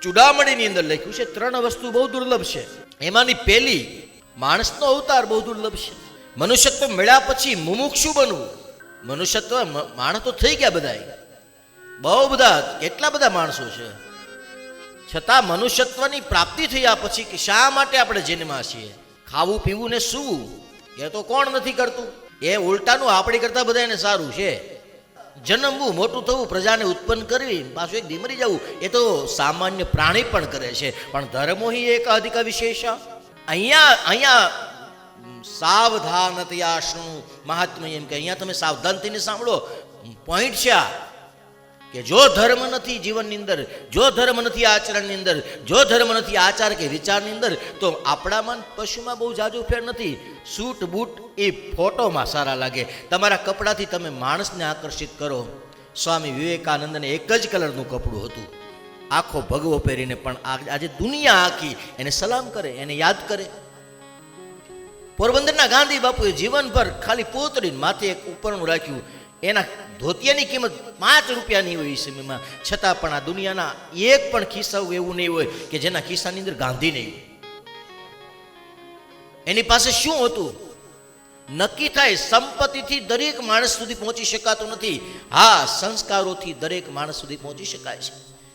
ચૂડામણીની અંદર લખ્યું છે 3 વસ્તુ બહુ દુર્લભ છે. એમાંની પહેલી, માણસનો અવતાર બહુ દુર્લભ છે. મનુષ્યત્વ મળ્યા પછી મુમુક્ષુ બનવું. મનુષ્યત્વ માણસ તો થઈ ગયા બધા, બહુ બધા, કેટલા બધા માણસો છે, છતાં મનુષ્યત્વની પ્રાપ્તિ થયા પછી કે શા માટે આપણે જન્મ્યા છીએ? ખાવું પીવું ને સૂવું એ તો કોણ નથી કરતું? એ ઉલટાનું આપણી કરતા બધા એને સારું છે. જન્મવું, મોટું થવું, પ્રજાને ઉત્પન્ન કરવી, પાછું એક મરી જવું, એ તો સામાન્ય પ્રાણી પણ કરે છે. પણ ધર્મો હિ એક અધિક વિશેષ. અહીંયા સાવધાનતયા શૃણુ મહાત્મા એમ કે અહીંયા તમે સાવધાન થઈને સાંભળો. પોઈન્ટ છે આ કે જો ધર્મ નથી જીવનની અંદર, જો ધર્મ નથી આચરણની અંદર, જો ધર્મ નથી આચાર કે વિચારની અંદર, તો આપણામાં પશુમાં બહુ જાજુ ફેર નથી. સૂટ બૂટ એ ફોટોમાં સારા લાગે, તમારા કપડાથી તમે માણસને આકર્ષિત કરો. સ્વામી વિવેકાનંદને એક જ કલરનું કપડું હતું, આખો ભગવો પહેરીને, પણ આજે દુનિયા આખી એને સલામ કરે, એને યાદ કરે. પોરબંદરના ગાંધી બાપુએ જીવનભર ખાલી પોતડીને માથે એક ઉપરનું રાખ્યું, એના ધોતિયાની કિંમત 5 રૂપિયાની હોય એ સમયમાં, છતાં પણ આ દુનિયાના એક પણ ખિસ્સા એવું નહીં હોય કે જેના ખિસ્સાની અંદર ગાંધી નહીં હોય. એની પાસે શું હતું? નક્કી થાય, સંપત્તિથી દરેક માણસ સુધી પહોંચી શકાતું નથી. હા, સંસ્કારોથી દરેક માણસ સુધી પહોંચી શકાય છે.